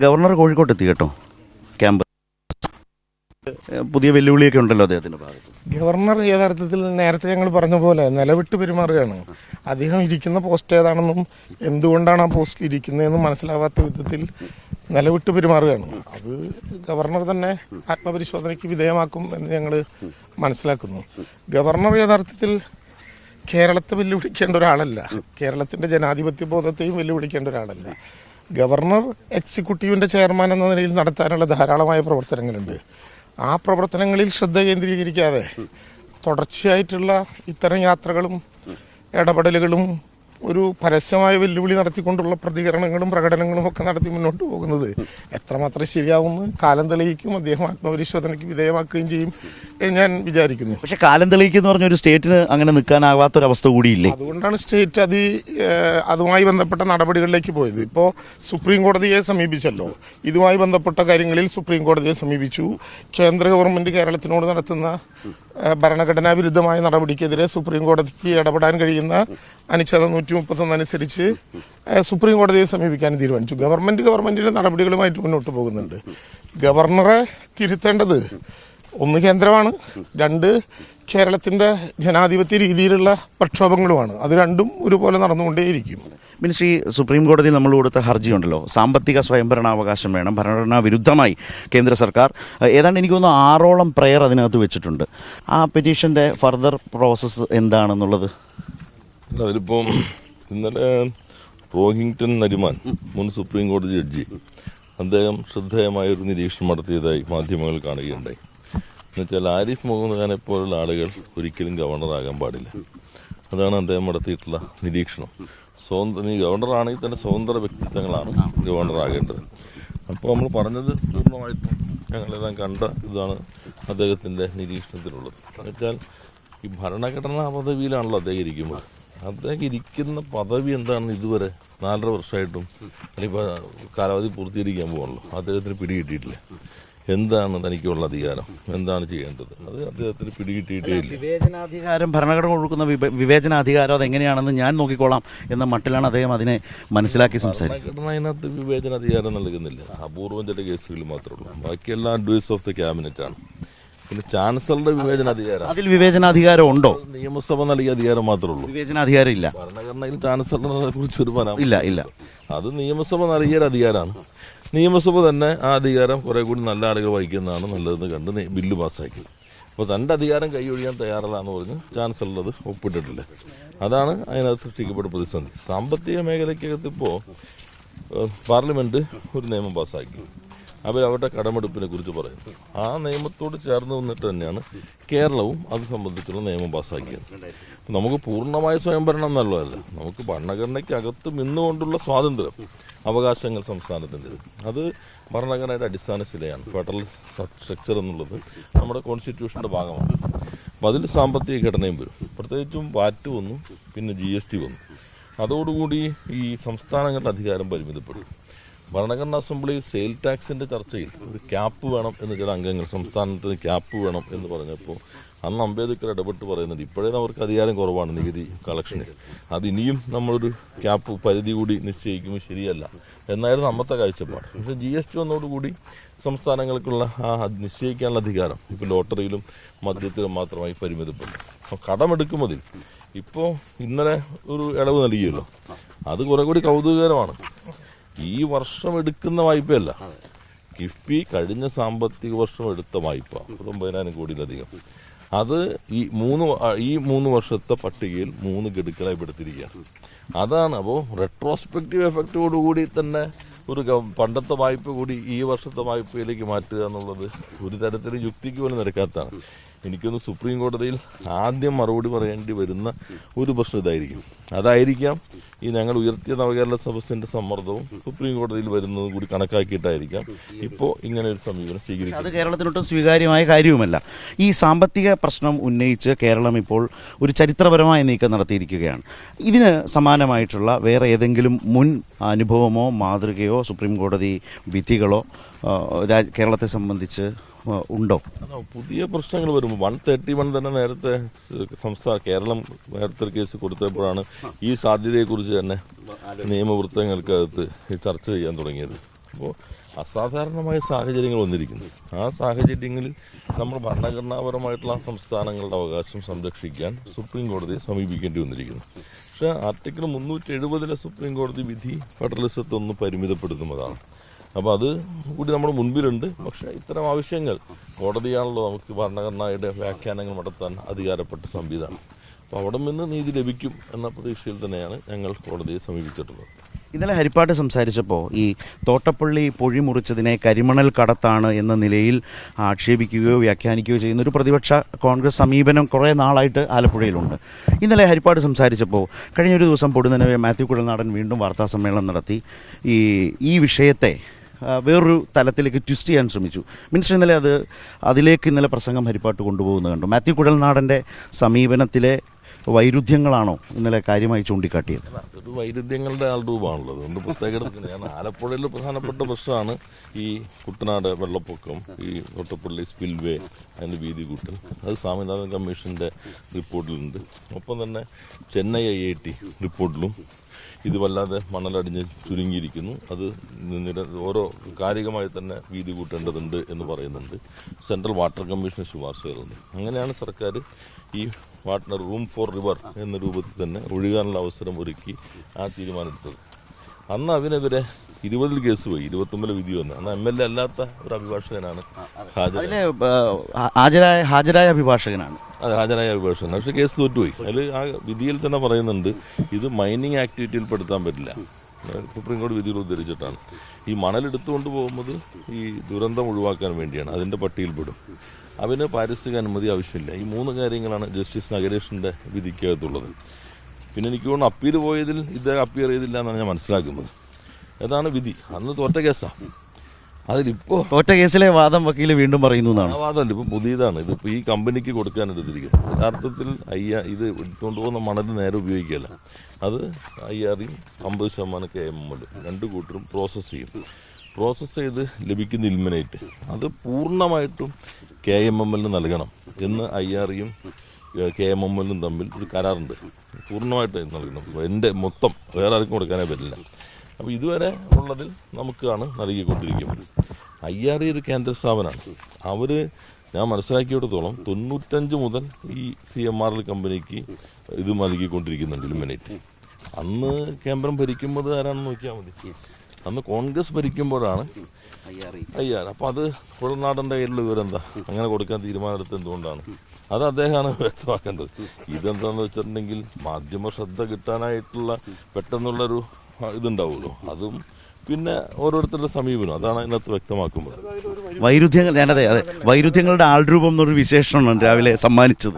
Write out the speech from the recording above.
Governor കോഴിക്കോട്ടെത്തി കേട്ടോ. Camp പുതിയ വെല്ലുവിളിയൊക്കെ ഉണ്ടല്ലോ അദ്ദേഹത്തിന്റെ ഭാഗത്ത്. ഗവർണർ യഥാർത്ഥത്തിൽ നേരത്തെ ഞങ്ങൾ പറഞ്ഞ പോലെ നിലവിട്ട് പെരുമാറുകയാണ്. അദ്ദേഹം ഇരിക്കുന്ന പോസ്റ്റ് ഏതാണെന്നും എന്തുകൊണ്ടാണ് ആ പോസ്റ്റിൽ ഇരിക്കുന്നതെന്നും മനസ്സിലാവാത്ത വിധത്തിൽ നിലവിട്ട് പെരുമാറുകയാണ്. അത് ഗവർണർ തന്നെ ആത്മപരിശോധനയ്ക്ക് വിധേയമാക്കും എന്ന് ഞങ്ങൾ മനസ്സിലാക്കുന്നു. ഗവർണർ യഥാർത്ഥത്തിൽ കേരളത്തെ വെല്ലുവിളിക്കേണ്ട ഒരാളല്ല, കേരളത്തിൻ്റെ ജനാധിപത്യ ബോധത്തെയും വെല്ലുവിളിക്കേണ്ട ഒരാളല്ല. ഗവർണർ എക്സിക്യൂട്ടീവിൻ്റെ ചെയർമാൻ എന്ന നിലയിൽ നടത്താനുള്ള ധാരാളമായ പ്രവർത്തനങ്ങളുണ്ട്. ആ പ്രവർത്തനങ്ങളിൽ ശ്രദ്ധ കേന്ദ്രീകരിക്കാതെ തുടർച്ചയായിട്ടുള്ള ഇത്തരം യാത്രകളും ഇടപെടലുകളും ഒരു പരസ്യമായ വെല്ലുവിളി നടത്തിക്കൊണ്ടുള്ള പ്രതികരണങ്ങളും പ്രകടനങ്ങളും ഒക്കെ നടത്തി മുന്നോട്ട് പോകുന്നത് എത്രമാത്രം ശരിയാവുമെന്ന് കാലം തെളിയിക്കും. അദ്ദേഹം ആത്മപരിശോധനയ്ക്ക് വിധേയമാക്കുകയും ചെയ്യും എന്ന് ഞാൻ വിചാരിക്കുന്നു. പക്ഷെ കാലം തെളിയിക്കുന്ന പറഞ്ഞ ഒരു സ്റ്റേറ്റിന് അങ്ങനെ നിൽക്കാനാവാത്തൊരവസ്ഥ കൂടിയില്ലേ? അതുകൊണ്ടാണ് സ്റ്റേറ്റ് അതുമായി ബന്ധപ്പെട്ട നടപടികളിലേക്ക് പോയത്. ഇപ്പോൾ സുപ്രീം കോടതിയെ സമീപിച്ചല്ലോ. ഇതുമായി ബന്ധപ്പെട്ട കാര്യങ്ങളിൽ സുപ്രീം കോടതിയെ സമീപിച്ചു. കേന്ദ്ര ഗവൺമെൻറ് കേരളത്തിനോട് നടത്തുന്ന ഭരണഘടനാ വിരുദ്ധമായ നടപടിക്കെതിരെ സുപ്രീം കോടതിക്ക് ഇടപെടാൻ കഴിയുന്ന അനുച്ഛേദം 131 അനുസരിച്ച് സുപ്രീം കോടതിയെ സമീപിക്കാൻ തീരുമാനിച്ചു. ഗവൺമെൻറ്റിൻ്റെ നടപടികളുമായിട്ട് മുന്നോട്ട് പോകുന്നുണ്ട്. ഗവർണറെ തിരുത്തേണ്ടത് ഒന്ന് കേന്ദ്രമാണ്, രണ്ട് കേരളത്തിൻ്റെ ജനാധിപത്യ രീതിയിലുള്ള പ്രക്ഷോഭങ്ങളുമാണ്. അത് രണ്ടും ഒരുപോലെ നടന്നുകൊണ്ടേയിരിക്കും. മിനിസ്ട്രി സുപ്രീം കോടതിയിൽ നമ്മൾ കൊടുത്ത ഹർജിയുണ്ടല്ലോ, സാമ്പത്തിക സ്വയംഭരണാവകാശം വേണം, ഭരണഘടനാ വിരുദ്ധമായി കേന്ദ്ര സർക്കാർ ഏതാണ്ട് എനിക്ക് തോന്നുന്നു 6ഓളം പ്രയർ അതിനകത്ത് വെച്ചിട്ടുണ്ട്. ആ പെറ്റീഷൻ്റെ ഫർദർ പ്രോസസ്സ് എന്താണെന്നുള്ളത്? അതിലിപ്പോൾ ഇന്നലെ റോഹിങ്ടൺ നരിമാൻ മുൻ സുപ്രീം കോടതി ജഡ്ജി അദ്ദേഹം ശ്രദ്ധേയമായൊരു നിരീക്ഷണം നടത്തിയതായി മാധ്യമങ്ങൾ കാണുകയുണ്ടായി. എന്നുവെച്ചാൽ ആരിഫ് മുഹമ്മദ് ഖാനെ പോലുള്ള ആളുകൾ ഒരിക്കലും ഗവർണറാകാൻ പാടില്ല. അതാണ് അദ്ദേഹം നടത്തിയിട്ടുള്ള നിരീക്ഷണം. ഗവർണറാണെങ്കിൽ തന്നെ സ്വതന്ത്ര വ്യക്തിത്വങ്ങളാണ് ഗവർണറാകേണ്ടത്. അപ്പോൾ നമ്മൾ പറഞ്ഞത് പൂർണ്ണമായിട്ടും ഞങ്ങളെല്ലാം കണ്ട ഇതാണ് അദ്ദേഹത്തിൻ്റെ നിരീക്ഷണത്തിലുള്ളത്. എന്നുവെച്ചാൽ ഈ ഭരണഘടനാ പദവിയിലാണല്ലോ അദ്ദേഹം ഇരിക്കുന്നത്. അദ്ദേഹം ഇരിക്കുന്ന പദവി എന്താണെന്ന് ഇതുവരെ 4.5 വർഷമായിട്ടും അല്ലെങ്കിൽ കാലാവധി പൂർത്തീകരിക്കാൻ പോകുള്ളൂ, അദ്ദേഹത്തിന് പിടികിട്ടിയിട്ടില്ല. എന്താണ് തനിക്കുള്ള അധികാരം, എന്താണ് ചെയ്യേണ്ടത്, അത് അദ്ദേഹത്തിന് പിടികിട്ടിയിട്ടേ ഇല്ല. വിവേചനാധികാരം, ഭരണഘടന കൊടുക്കുന്ന വിവേചനാധികാരം അതെങ്ങനെയാണെന്ന് ഞാൻ നോക്കിക്കോളാം എന്ന മട്ടിലാണ് അദ്ദേഹം അതിനെ മനസ്സിലാക്കി സംസാരിക്കുന്നത്. ഭരണഘടന അതിനകത്ത് വിവേചനാധികാരം നൽകുന്നില്ല. അപൂർവം ചില കേസുകളിൽ മാത്രമേ ഉള്ളൂ. ബാക്കിയെല്ലാം അഡ്വൈസ് ഓഫ് ദ ക്യാബിനറ്റ് ആണ്. പിന്നെ ചാൻസലറുടെ വിവേചനാധികാരം, അതിൽ വിവേചനാധികാരം ഉണ്ടോ? നിയമസഭ നൽകിയ അധികാരം മാത്രമേ ഉള്ളൂ, വിവേചനാധികാരം ഇല്ല. ഭരണഘടനയിൽ ചാൻസലറിനെ കുറിച്ച് ഒരു പരാമർശം ഇല്ല. അത് നിയമസഭ നൽകിയ അധികാരമാണ്. നിയമസഭ തന്നെ ആ അധികാരം കുറെ കൂടി നല്ല ആളുകൾ വഹിക്കുന്നതാണ് നല്ലതെന്ന് കണ്ട് ബില്ല് പാസ്സാക്കി. അപ്പോൾ തൻ്റെ അധികാരം കൈയൊഴിയാൻ തയ്യാറല്ല എന്ന് പറഞ്ഞ് ചാൻസലർ അത് ഒപ്പിട്ടിട്ടില്ല. അതാണ് അതിനകത്ത് സൃഷ്ടിക്കപ്പെട്ട പ്രതിസന്ധി. സാമ്പത്തിക മേഖലയ്ക്കകത്ത് ഇപ്പോൾ പാർലമെന്റ് ഒരു നിയമം പാസ്സാക്കി. അവരവരുടെ കടമെടുപ്പിനെ കുറിച്ച് പറയുന്നു. ആ നിയമത്തോട് ചേർന്ന് വന്നിട്ട് തന്നെയാണ് കേരളവും അത് സംബന്ധിച്ചുള്ള നിയമം പാസ്സാക്കിയത്. നമുക്ക് പൂർണ്ണമായ സ്വയംഭരണം എന്നുള്ളതല്ല, നമുക്ക് ഭരണഘടനയ്ക്കകത്ത് നിന്നുകൊണ്ടുള്ള സ്വാതന്ത്ര്യം, അവകാശങ്ങൾ സംസ്ഥാനത്തിൻ്റെത്, അത് ഭരണഘടനയുടെ അടിസ്ഥാന ശിലയാണ്. ഫെഡറൽ സ്ട്രക്ചർ എന്നുള്ളത് നമ്മുടെ കോൺസ്റ്റിറ്റ്യൂഷൻ്റെ ഭാഗമാണ്. അപ്പോൾ അതിൽ സാമ്പത്തിക ഘടനയും വരും. പ്രത്യേകിച്ചും വാറ്റ് വന്നു, പിന്നെ GST വന്നു. അതോടുകൂടി ഈ സംസ്ഥാനങ്ങളുടെ അധികാരം പരിമിതപ്പെടും. ഭരണഘടനാ അസംബ്ലി സെയിൽ ടാക്സിൻ്റെ ചർച്ചയിൽ ഒരു ക്യാപ്പ് വേണം എന്ന് ചില അംഗങ്ങൾ സംസ്ഥാനത്തിന് ക്യാപ്പ് വേണം എന്ന് പറഞ്ഞപ്പോൾ അന്ന് അംബേദ്കർ ഇടപെട്ട് പറയുന്നത് ഇപ്പോഴേ അവർക്ക് അധികാരം കുറവാണ് നികുതി കളക്ഷന്, അതിനിയും നമ്മളൊരു ക്യാപ്പ് പരിധി കൂടി നിശ്ചയിക്കുമ്പോൾ ശരിയല്ല എന്നായിരുന്നു അന്നത്തെ കാഴ്ചപ്പാട്. പക്ഷേ GST വന്നതോടുകൂടി സംസ്ഥാനങ്ങൾക്കുള്ള ആ നിശ്ചയിക്കാനുള്ള അധികാരം ഇപ്പോൾ ലോട്ടറിയിലും മദ്യത്തിലും മാത്രമായി പരിമിതപ്പെട്ടു. അപ്പോൾ കടമെടുക്കുന്നതിൽ ഇപ്പോൾ ഇന്നലെ ഒരു ഇളവ് നൽകിയല്ലോ, അത് കുറെ കൂടി കൗതുകകരമാണ്. ഈ വർഷം എടുക്കുന്ന വായ്പയല്ല, കിഫ്ബി കഴിഞ്ഞ സാമ്പത്തിക വർഷം എടുത്ത വായ്പ 9,000 കോടിയിലധികം, അത് ഈ 3 വർഷത്തെ പട്ടികയിൽ 3 ഗഡുക്കളായി പെടുത്തിയിരിക്കുകയാണ്. അതാണ്. അപ്പോൾ റെട്രോസ്പെക്റ്റീവ് എഫക്റ്റോടുകൂടി തന്നെ ഒരു പണ്ടത്തെ വായ്പ കൂടി ഈ വർഷത്തെ വായ്പയിലേക്ക് മാറ്റുക എന്നുള്ളത് ഒരു തരത്തിൽ യുക്തിക്ക് പോലും നിരക്കാത്തതാണ്. എനിക്കൊന്ന് സുപ്രീം കോടതിയിൽ ആദ്യം മറുപടി പറയേണ്ടി വരുന്ന ഒരു പ്രശ്നം ഇതായിരിക്കും. അതായിരിക്കാം ഈ ഞങ്ങൾ ഉയർത്തിയ നവകേരള സദസ്സിന്റെ സമ്മർദ്ദവും സുപ്രീം കോടതിയിൽ വരുന്നതും കൂടി കണക്കാക്കിയിട്ടായിരിക്കാം ഇപ്പോൾ ഇങ്ങനെ ഒരു സമീപനം സ്വീകരിക്കുന്നത്. അത് കേരളത്തിനൊട്ടും സ്വീകാര്യമായ കാര്യവുമല്ല. ഈ സാമ്പത്തിക പ്രശ്നം ഉന്നയിച്ച് കേരളം ഇപ്പോൾ ഒരു ചരിത്രപരമായ നീക്കം നടത്തിയിരിക്കുകയാണ്. ഇതിന് സമാനമായിട്ടുള്ള വേറെ ഏതെങ്കിലും മുൻ അനുഭവമോ മാതൃകയോ സുപ്രീം കോടതി വിധികളോ കേരളത്തെ സംബന്ധിച്ച് ഉണ്ടോ? പുതിയ പ്രശ്നങ്ങൾ വരുമ്പോൾ 131 തന്നെ നേരത്തെ കേരളം നേരത്തെ കേസ് കൊടുത്തപ്പോഴാണ് ഈ സാധ്യതയെക്കുറിച്ച് തന്നെ നിയമവൃത്തങ്ങൾക്കകത്ത് ചർച്ച ചെയ്യാൻ തുടങ്ങിയത്. അപ്പോൾ അസാധാരണമായ സാഹചര്യങ്ങൾ വന്നിരിക്കുന്നു. ആ സാഹചര്യങ്ങളിൽ നമ്മൾ ഭരണഘടനാപരമായിട്ടുള്ള സംസ്ഥാനങ്ങളുടെ അവകാശം സംരക്ഷിക്കാൻ സുപ്രീം കോടതിയെ സമീപിക്കേണ്ടി വന്നിരിക്കുന്നു. പക്ഷേ ആർട്ടിക്കിൾ 370 സുപ്രീം കോടതി വിധി ഫെഡറലിസത്തെ ഒന്ന് പരിമിതപ്പെടുത്തുന്നതാണ്. അപ്പോൾ അത് കൂടി നമ്മുടെ മുൻപിലുണ്ട്. പക്ഷേ ഇത്തരം ആവശ്യങ്ങൾ കോടതിയാണല്ലോ നമുക്ക് ഭരണഘടനയുടെ വ്യാഖ്യാനങ്ങൾ നടത്താൻ അധികാരപ്പെട്ട സംവിധാനം. അപ്പോൾ അവിടെ നിന്ന് നീതി ലഭിക്കും എന്ന പ്രതീക്ഷയിൽ തന്നെയാണ് ഞങ്ങൾ കോടതിയെ സമീപിച്ചിട്ടുള്ളത്. ഇന്നലെ ഹരിപ്പാട് സംസാരിച്ചപ്പോൾ ഈ തോട്ടപ്പള്ളി പൊഴി മുറിച്ചതിനെ കരിമണൽ കടത്താണ് എന്ന നിലയിൽ ആക്ഷേപിക്കുകയോ വ്യാഖ്യാനിക്കുകയോ ചെയ്യുന്ന ഒരു പ്രതിപക്ഷ കോൺഗ്രസ് സമീപനം കുറേ നാളായിട്ട് ആലപ്പുഴയിലുണ്ട്. ഇന്നലെ ഹരിപ്പാട് സംസാരിച്ചപ്പോൾ കഴിഞ്ഞൊരു ദിവസം പൊടുന്നനവെ മാത്യു കുഴൽനാടൻ വീണ്ടും വാർത്താസമ്മേളനം നടത്തി ഈ വിഷയത്തെ വേറൊരു തലത്തിലേക്ക് ട്വിസ്റ്റ് ചെയ്യാൻ ശ്രമിച്ചു. മിനിസ്റ്റർ ഇന്നലെ അതിലേക്ക് ഇന്നലെ പ്രസംഗം ഹരിപ്പാട്ട് കൊണ്ടുപോകുന്നത് കണ്ടു. മാത്യു കുഴൽനാടൻ്റെ സമീപനത്തിലെ വൈരുദ്ധ്യങ്ങളാണോ ഇന്നലെ കാര്യമായി ചൂണ്ടിക്കാട്ടിയത്? അതൊരു വൈരുദ്ധ്യങ്ങളുടെ ആൾരൂപമാണല്ലോ. അതുകൊണ്ട് പ്രത്യേകത ഞാൻ ആലപ്പുഴയിൽ പ്രധാനപ്പെട്ട പ്രശ്നമാണ് ഈ കുട്ടനാട് വെള്ളപ്പൊക്കം, ഈ തോട്ടപ്പള്ളി സ്പിൽവേ, അതിൻ്റെ വീതി കൂട്ടൽ. അത് സ്വാമിനാഥൻ കമ്മീഷൻ്റെ റിപ്പോർട്ടിലുണ്ട്. ഒപ്പം തന്നെ ചെന്നൈ IIT റിപ്പോർട്ടിലും ഇത് വല്ലാതെ മണലടിഞ്ഞ് ചുരുങ്ങിയിരിക്കുന്നു, അത് ഓരോ കാലികമായി തന്നെ വീതി കൂട്ടേണ്ടതുണ്ട് എന്ന് പറയുന്നുണ്ട്. സെൻട്രൽ വാട്ടർ കമ്മീഷൻ ശുപാർശ ചെയ്യുന്നുണ്ട്. അങ്ങനെയാണ് സർക്കാർ ഈ വാട്ടർ റൂം ഫോർ റിവർ എന്ന രൂപത്തിൽ തന്നെ ഒഴുകാനുള്ള അവസരം ഒരുക്കി ആ തീരുമാനമെടുത്തത്. അന്ന് അതിനെതിരെ 20 കേസ് പോയി, 29 വിധി വന്നു. അന്ന് MLA അല്ലാത്ത ഒരു അഭിഭാഷകനാണ് ഹാജരായ അഭിഭാഷകനാണ്. അതെ, ഹാജരായ അഭിഭാഷകൻ. പക്ഷേ കേസ് തോറ്റുപോയി. അതിൽ ആ വിധിയിൽ തന്നെ പറയുന്നുണ്ട് ഇത് മൈനിങ് ആക്ടിവിറ്റിയിൽ പെടുത്താൻ പറ്റില്ല. സുപ്രീം കോടതി വിധികൾ ഉദ്ധരിച്ചിട്ടാണ്. ഈ മണലെടുത്തുകൊണ്ട് പോകുന്നത് ഈ ദുരന്തം ഒഴിവാക്കാൻ വേണ്ടിയാണ്, അതിൻ്റെ പട്ടികയിൽപ്പെടും. അവന് പാരിസ്ഥിതിക അനുമതി ആവശ്യമില്ല. ഈ 3 കാര്യങ്ങളാണ് ജസ്റ്റിസ് നഗരേഷിൻ്റെ വിധിക്കകത്തുള്ളത്. പിന്നെ എനിക്ക് തോന്നുന്നു അപ്പീൽ പോയതിൽ ഇദ്ദേഹം അപ്പിയർ ചെയ്തില്ല എന്നാണ് ഞാൻ മനസ്സിലാക്കുന്നത്. അതാണ് വിധി. അന്ന് തോറ്റ കേസാണ്. അതിലിപ്പോൾ തോറ്റ കേസിലെ വാദം വക്കീൽ വീണ്ടും പറയുന്നു എന്നാണ്. ആ വാദമല്ല, ഇപ്പോൾ പുതിയതാണ്. ഇതിപ്പോൾ ഈ കമ്പനിക്ക് കൊടുക്കാൻ എടുത്തിരിക്കുന്നത്. യഥാർത്ഥത്തിൽ ഇത് എടുത്തുകൊണ്ട് പോകുന്ന മണൽ നേരെ ഉപയോഗിക്കുകയല്ല. അത് IRE 50% KMML 2 കൂട്ടരും പ്രോസസ്സ് ചെയ്യും. പ്രോസസ്സ് ചെയ്ത് ലഭിക്കുന്ന ഇൽമിനേറ്റ് അത് പൂർണ്ണമായിട്ടും KMML നൽകണം എന്ന് IREയും KMML തമ്മിൽ ഒരു കരാറുണ്ട്. പൂർണ്ണമായിട്ട് നൽകണം. എൻ്റെ മൊത്തം വേറെ ആർക്കും കൊടുക്കാനേ പറ്റില്ല. അപ്പോൾ ഇതുവരെ ഉള്ളതിൽ നമുക്കാണ് നൽകിക്കൊണ്ടിരിക്കുന്നത്. IRE ഒരു കേന്ദ്ര സ്ഥാപനമാണ്. അവർ ഞാൻ മനസ്സിലാക്കിയിടത്തോളം 95 മുതൽ ഈ CMRL കമ്പനിക്ക് ഇത് നൽകിക്കൊണ്ടിരിക്കുന്നുണ്ട് ഇൽമിനേറ്റ്. അന്ന് കേന്ദ്രം ഭരിക്കുമ്പോൾ ആരാണെന്ന് നോക്കിയാൽ മതി. അന്ന് കോൺഗ്രസ് ഭരിക്കുമ്പോഴാണ് IRE. അപ്പോൾ അത് കുഴൽനാടൻ്റെ കയ്യിലുള്ള വിവരെന്താ അങ്ങനെ കൊടുക്കാൻ തീരുമാനമെടുത്ത് എന്തുകൊണ്ടാണ്? അത് അദ്ദേഹമാണ് വ്യക്തമാക്കേണ്ടത്. ഇതെന്താണെന്ന് വെച്ചിട്ടുണ്ടെങ്കിൽ മാധ്യമ ശ്രദ്ധ കിട്ടാനായിട്ടുള്ള പെട്ടെന്നുള്ളൊരു ഇതുണ്ടാവുമല്ലോ, അതും പിന്നെ ഓരോരുത്തരുടെ സമീപനം, അതാണ് അതിനകത്ത് വ്യക്തമാക്കുന്നത്. വൈരുദ്ധ്യങ്ങളുടെ ആൾരൂപം എന്നൊരു വിശേഷമാണ് രാവിലെ സമ്മാനിച്ചത്.